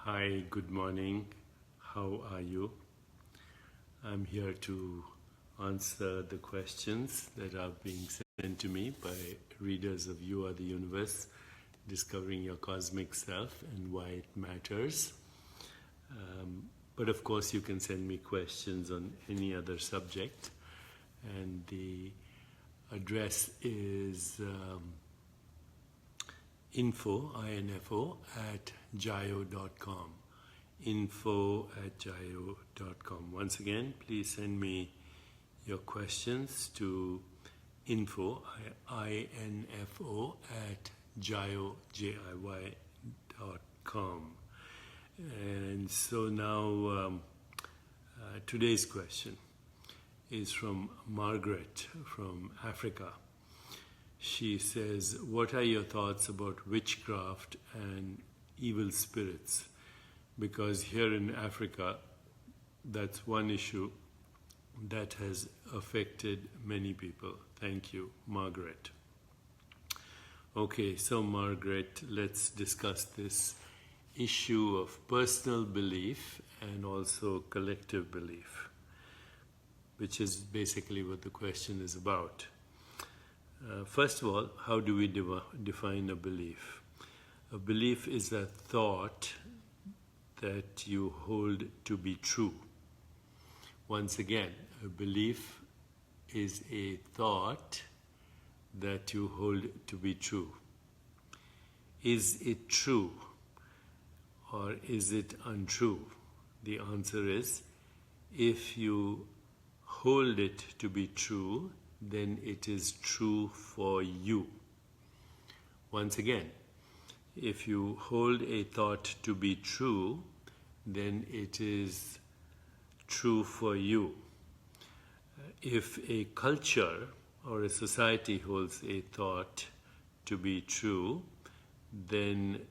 Hi, good morning. How are you? I'm here to answer the questions that are being sent to me by readers of You Are the Universe, Discovering Your Cosmic Self and Why It Matters. But of course, you can send me questions on any other subject, and the address is info at jayo.com. info@jayo.com. Once again, please send me your questions to info at jayo.com. And so now today's question is from Margaret from Africa. She says, what are your thoughts about witchcraft and evil spirits? Because here in Africa, that's one issue that has affected many people. Thank you, Margaret. Okay, so Margaret, let's discuss this issue of personal belief and also collective belief, which is basically what the question is about. First of all, how do we define a belief? A belief is a thought that you hold to be true. Once again, a belief is a thought that you hold to be true. Is it true or is it untrue? The answer is, if you hold it to be true, then it is true for you. Once again, if you hold a thought to be true, then it is true for you. If a culture or a society holds a thought to be true, then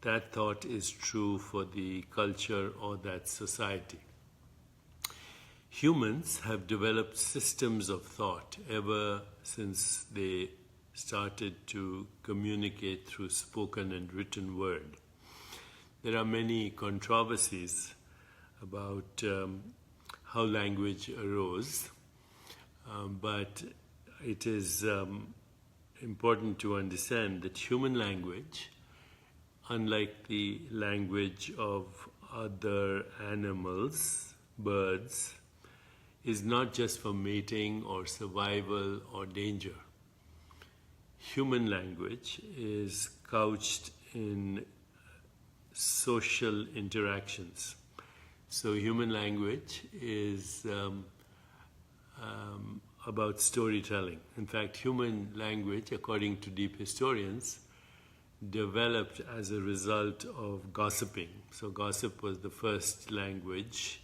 that thought is true for the culture or that society. Humans have developed systems of thought ever since they started to communicate through spoken and written word. There are many controversies about how language arose, but it is important to understand that human language, unlike the language of other animals, birds, is not just for mating or survival or danger. Human language is couched in social interactions. So human language is about storytelling. In fact, human language, according to deep historians, developed as a result of gossiping. So gossip was the first language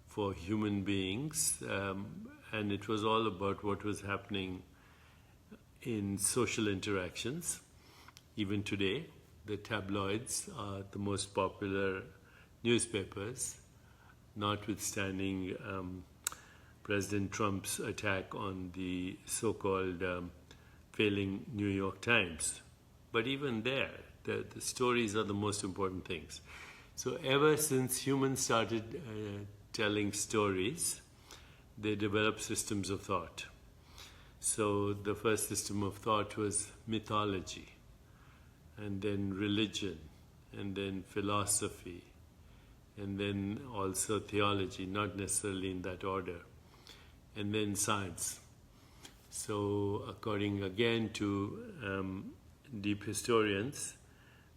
for human beings, and it was all about what was happening in social interactions. Even today, the tabloids are the most popular newspapers, notwithstanding President Trump's attack on the so-called failing New York Times. But even there, the stories are the most important things. So ever since humans started telling stories, they developed systems of thought. So the first system of thought was mythology, and then religion, and then philosophy, and then also theology, not necessarily in that order, and then science. So according again to deep historians,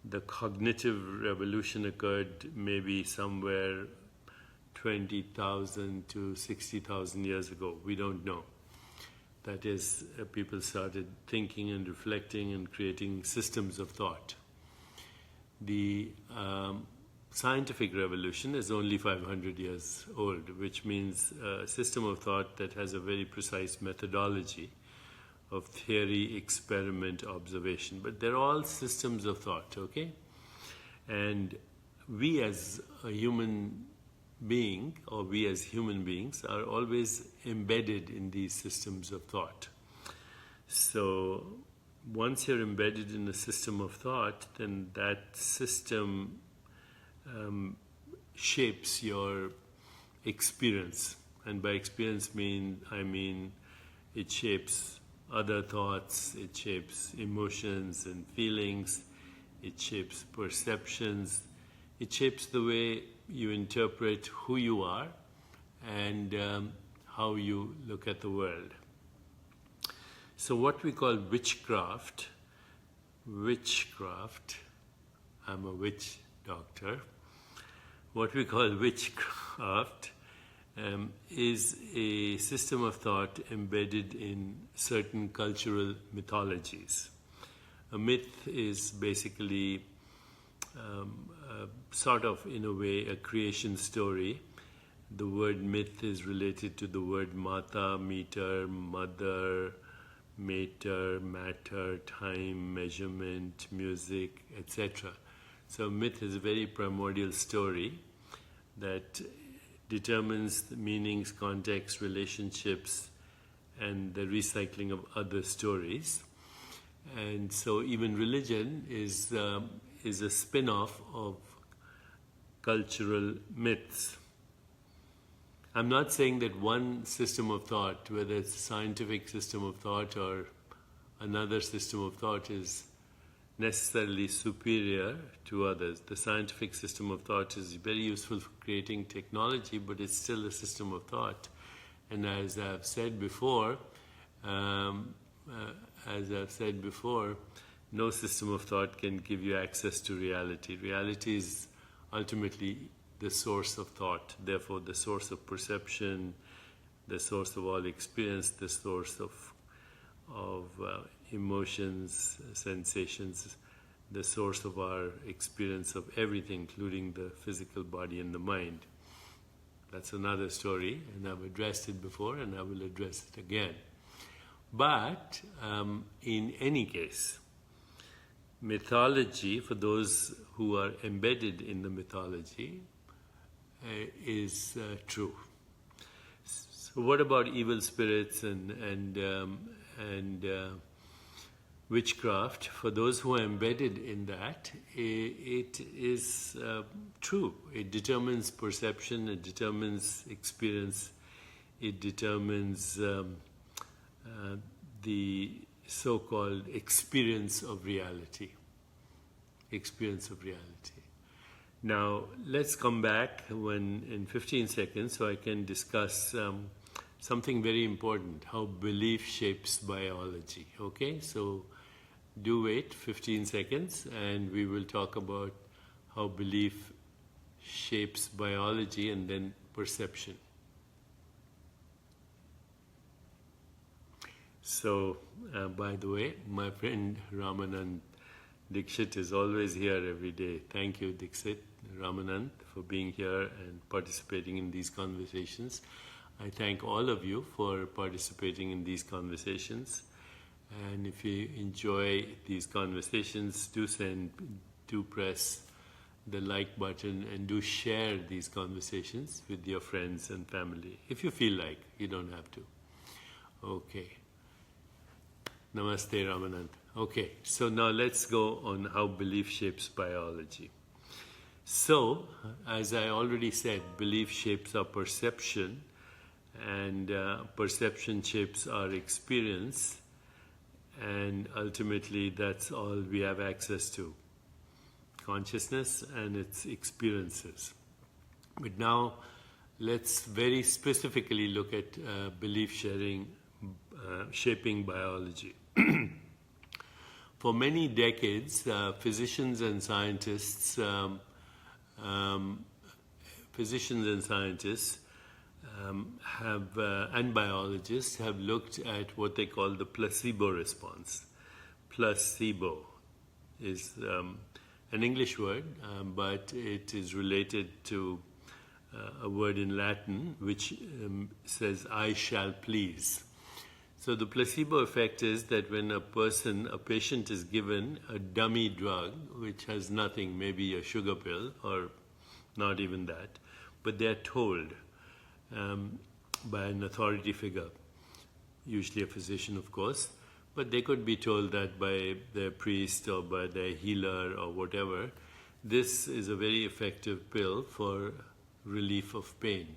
the cognitive revolution occurred maybe somewhere 20,000 to 60,000 years ago. We don't know. That is, people started thinking and reflecting and creating systems of thought. The scientific revolution is only 500 years old, which means a system of thought that has a very precise methodology of theory, experiment, observation. But they're all systems of thought, okay? And we as a human being, or we as human beings, are always embedded in these systems of thought. So once you're embedded in a system of thought, then that system shapes your experience. And by experience I mean it shapes other thoughts, it shapes emotions and feelings, it shapes perceptions, it shapes the way you interpret who you are and how you look at the world. So what we call witchcraft, I'm a witch doctor, what we call witchcraft is a system of thought embedded in certain cultural mythologies. A myth is basically sort of, in a way, a creation story. The word myth is related to the word mata, meter, mother, mater, matter, time, measurement, music, etc. So myth is a very primordial story that determines the meanings, context, relationships, and the recycling of other stories. And so even religion is a spin-off of cultural myths. I'm not saying that one system of thought, whether it's a scientific system of thought or another system of thought, is necessarily superior to others. The scientific system of thought is very useful for creating technology, but it's still a system of thought. And as I've said before, no system of thought can give you access to reality. Reality is ultimately the source of thought, therefore the source of perception, the source of all experience, the source of emotions, sensations, the source of our experience of everything, including the physical body and the mind. That's another story, and I've addressed it before, and I will address it again. But in any case, mythology, for those who are embedded in the mythology, is true. So what about evil spirits and witchcraft? For those who are embedded in that, it is true. It determines perception, it determines experience, it determines the so-called experience of reality. Experience of reality. Now, let's come back in 15 seconds so I can discuss something very important, how belief shapes biology. Okay, so do wait 15 seconds and we will talk about how belief shapes biology and then perception. So, by the way, my friend Ramanand Dixit is always here every day. Thank you, Dixit, Ramanand, for being here and participating in these conversations. I thank all of you for participating in these conversations. And if you enjoy these conversations, do press the like button and do share these conversations with your friends and family. If you feel like, you don't have to. Okay. Namaste, Ramanand. Okay, so now let's go on how belief shapes biology. So, as I already said, belief shapes our perception, and perception shapes our experience, and ultimately that's all we have access to, consciousness and its experiences. But now let's very specifically look at belief shaping biology. For many decades, physicians and scientists and biologists have looked at what they call the placebo response. Placebo is an English word, but it is related to a word in Latin which says, "I shall please." So the placebo effect is that when a patient is given a dummy drug, which has nothing, maybe a sugar pill or not even that, but they're told by an authority figure, usually a physician, of course, but they could be told that by their priest or by their healer or whatever, this is a very effective pill for relief of pain.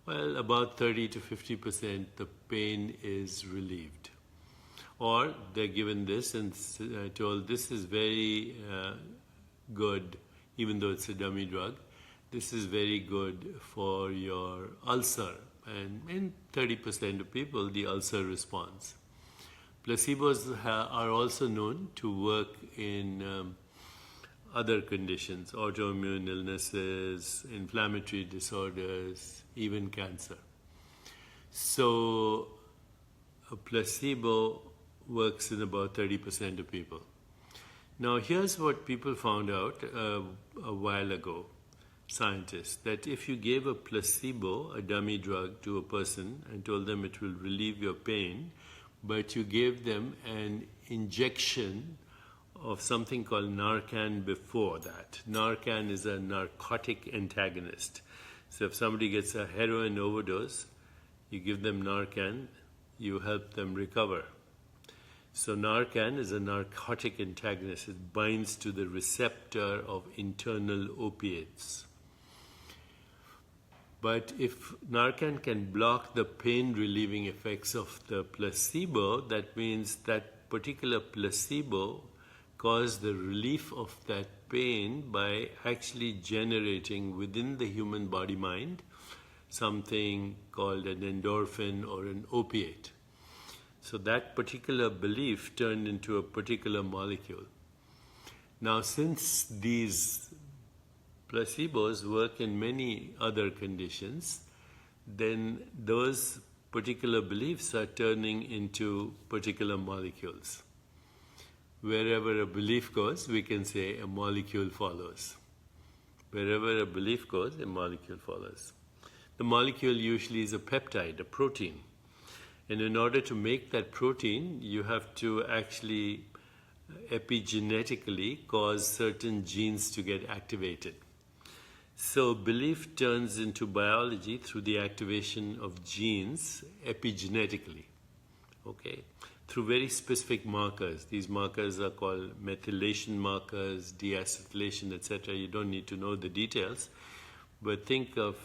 Well, about 30 to 50% the pain is relieved. Or they're given this and told this is very good, even though it's a dummy drug, this is very good for your ulcer. And in 30% of people, the ulcer responds. Placebos are also known to work in other conditions, autoimmune illnesses, inflammatory disorders, even cancer. So a placebo works in about 30% of people. Now here's what people found out a while ago, scientists, that if you gave a placebo, a dummy drug, to a person and told them it will relieve your pain, but you gave them an injection of something called Narcan before that. Narcan is a narcotic antagonist. So if somebody gets a heroin overdose, you give them Narcan, you help them recover. So Narcan is a narcotic antagonist. It binds to the receptor of internal opiates. But if Narcan can block the pain-relieving effects of the placebo, that means that particular placebo caused the relief of that pain by actually generating within the human body-mind something called an endorphin or an opiate. So that particular belief turned into a particular molecule. Now, since these placebos work in many other conditions, then those particular beliefs are turning into particular molecules. Wherever a belief goes, we can say a molecule follows. Wherever a belief goes, a molecule follows. The molecule usually is a peptide, a protein. And in order to make that protein, you have to actually epigenetically cause certain genes to get activated. So belief turns into biology through the activation of genes epigenetically, okay, through very specific markers. These markers are called methylation markers, deacetylation, etc. You don't need to know the details, but think of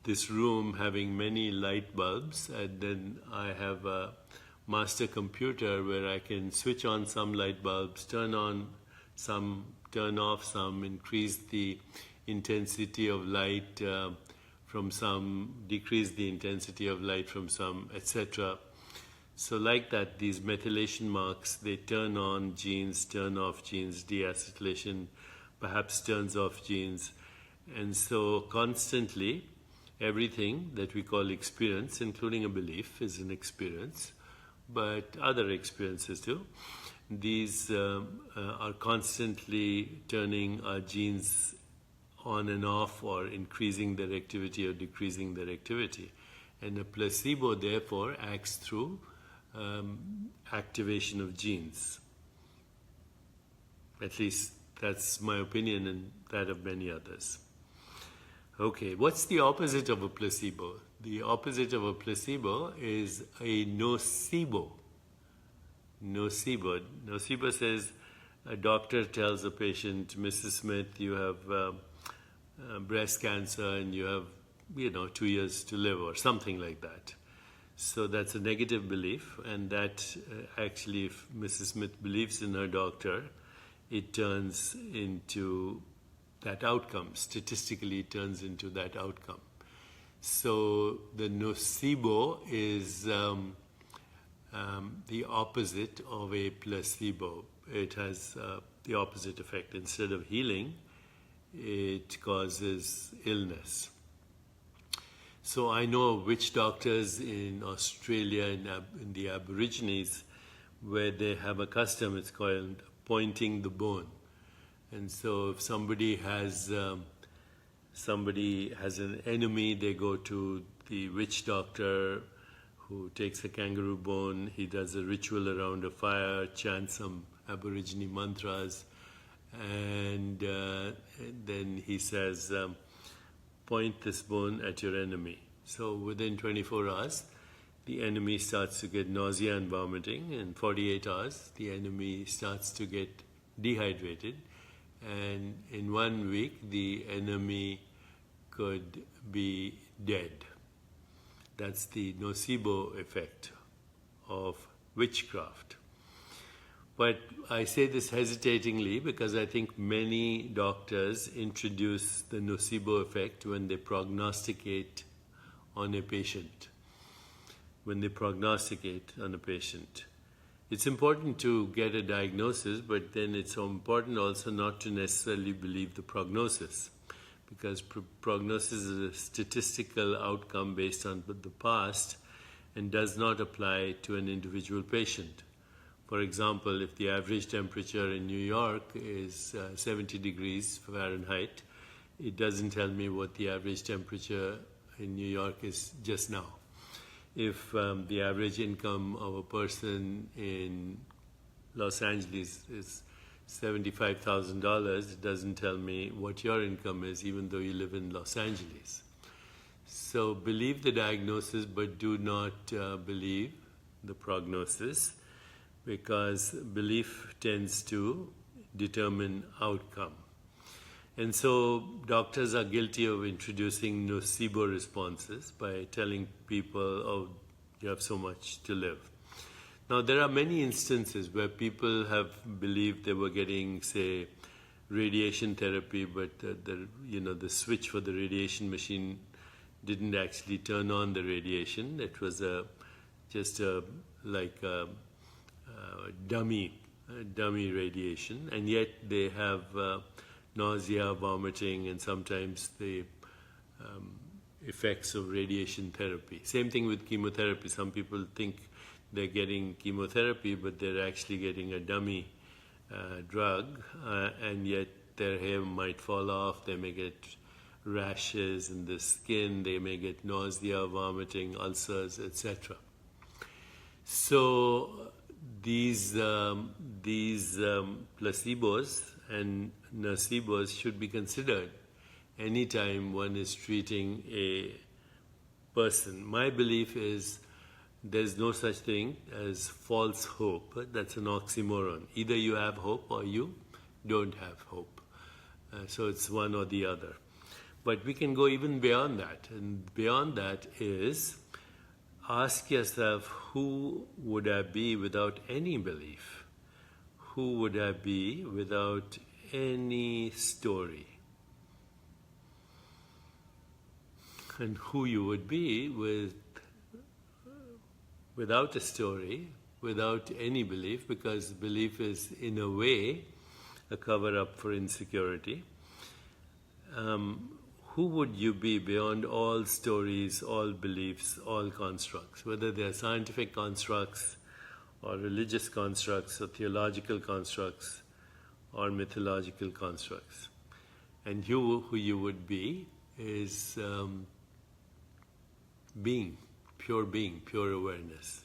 this room having many light bulbs, and then I have a master computer where I can switch on some light bulbs, turn on some, turn off some, increase the intensity of light from some, decrease the intensity of light from some, etc. So like that, these methylation marks, they turn on genes, turn off genes, deacetylation perhaps turns off genes. And so constantly, everything that we call experience, including a belief, is an experience, but other experiences too. These are constantly turning our genes on and off, or increasing their activity or decreasing their activity. And a placebo, therefore, acts through activation of genes. At least that's my opinion and that of many others. Okay, what's the opposite of a placebo? The opposite of a placebo is a nocebo. Nocebo. Nocebo says a doctor tells a patient, Mrs. Smith, you have breast cancer and you have, 2 years to live, or something like that. So that's a negative belief, and that actually, if Mrs. Smith believes in her doctor, it turns into that outcome. Statistically, it turns into that outcome. So the nocebo is the opposite of a placebo. It has the opposite effect. Instead of healing, it causes illness. So I know of witch doctors in Australia, in the Aborigines, where they have a custom, it's called pointing the bone. And so if somebody has an enemy, they go to the witch doctor who takes a kangaroo bone, he does a ritual around a fire, chants some Aborigine mantras, and then he says, point this bone at your enemy. So within 24 hours, the enemy starts to get nausea and vomiting. In 48 hours, the enemy starts to get dehydrated, and in 1 week the enemy could be dead. That's the nocebo effect of witchcraft. But I say this hesitatingly because I think many doctors introduce the nocebo effect when they prognosticate on a patient. It's important to get a diagnosis, but then it's important also not to necessarily believe the prognosis, because prognosis is a statistical outcome based on the past and does not apply to an individual patient. For example, if the average temperature in New York is 70 degrees Fahrenheit, it doesn't tell me what the average temperature in New York is just now. If the average income of a person in Los Angeles is $75,000, it doesn't tell me what your income is, even though you live in Los Angeles. So believe the diagnosis, but do not believe the prognosis, because belief tends to determine outcome. And so doctors are guilty of introducing nocebo responses by telling people, oh, you have so much to live. Now, there are many instances where people have believed they were getting, say, radiation therapy, but the switch for the radiation machine didn't actually turn on the radiation. It was just a dummy radiation, and yet they have nausea, vomiting, and sometimes the effects of radiation therapy. Same thing with chemotherapy. Some people think they're getting chemotherapy, but they're actually getting a dummy drug, and yet their hair might fall off, they may get rashes in the skin, they may get nausea, vomiting, ulcers, etc. So these placebos and nocebos should be considered anytime one is treating a person. My belief is there's no such thing as false hope. That's an oxymoron. Either you have hope or you don't have hope. So it's one or the other. But we can go even beyond that. And beyond that is, ask yourself, who would I be without any belief? Who would I be without any story? And who you would be without a story, without any belief, because belief is, in a way, a cover-up for insecurity. Who would you be beyond all stories, all beliefs, all constructs, whether they're scientific constructs or religious constructs or theological constructs or mythological constructs? And who you would be is being, pure awareness.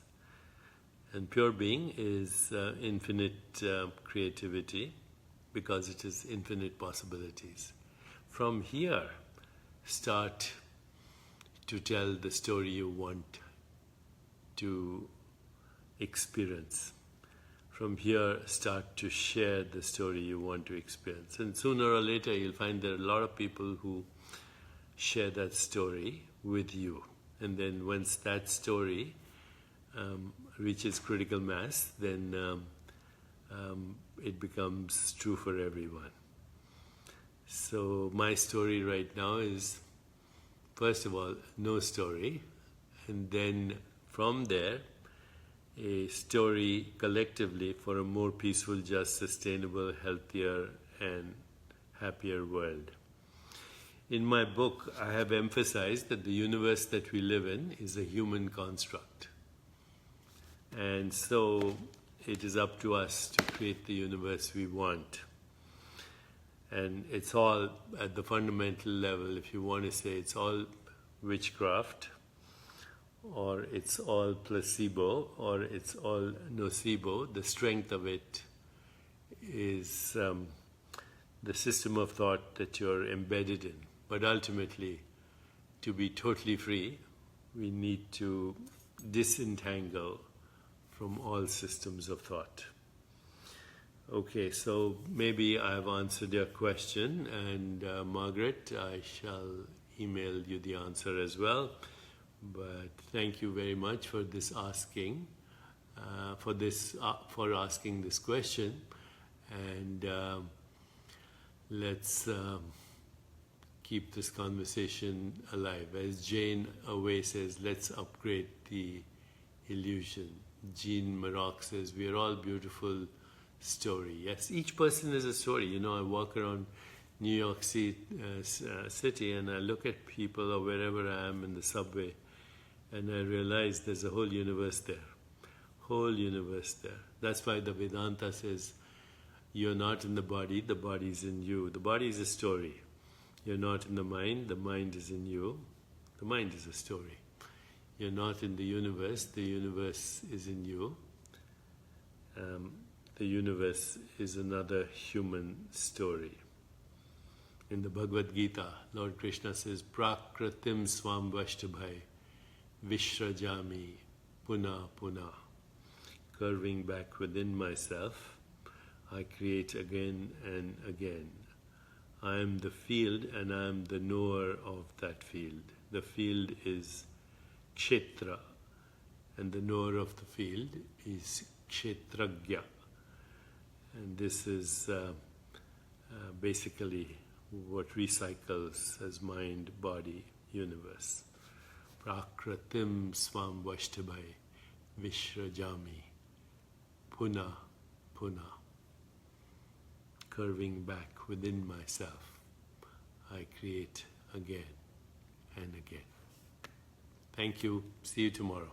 And pure being is infinite creativity, because it is infinite possibilities. From here, start to tell the story you want to experience. From here, start to share the story you want to experience. And sooner or later, you'll find there are a lot of people who share that story with you. And then once that story reaches critical mass, then it becomes true for everyone. So my story right now is, first of all, no story, and then from there, a story collectively for a more peaceful, just, sustainable, healthier, and happier world. In my book, I have emphasized that the universe that we live in is a human construct. And so it is up to us to create the universe we want. And it's all, at the fundamental level, if you want to say, it's all witchcraft, or it's all placebo, or it's all nocebo. The strength of it is the system of thought that you're embedded in. But ultimately, to be totally free, we need to disentangle from all systems of thought. Okay, so maybe I've answered your question, and Margaret, I shall email you the answer as well. But thank you very much for this asking, for asking this question, and let's keep this conversation alive. As Jane Away says, let's upgrade the illusion. Jean Maroc says, we are all beautiful story. Yes, each person is a story. You know, I walk around New York City and I look at people or wherever I am in the subway and I realize there's a whole universe there. Whole universe there. That's why the Vedanta says, you're not in the body is in you. The body is a story. You're not in the mind is in you. The mind is a story. You're not in the universe is in you. The universe is another human story. In the Bhagavad Gita, Lord Krishna says, Prakratim swam vashtabhai vishrajami puna puna. Curving back within myself, I create again and again. I am the field and I am the knower of that field. The field is kshetra and the knower of the field is kshetragya. And this is basically what recycles as mind, body, universe. Prakratim swam vashtabhai vishrajami puna puna. Curving back within myself, I create again and again. Thank you. See you tomorrow.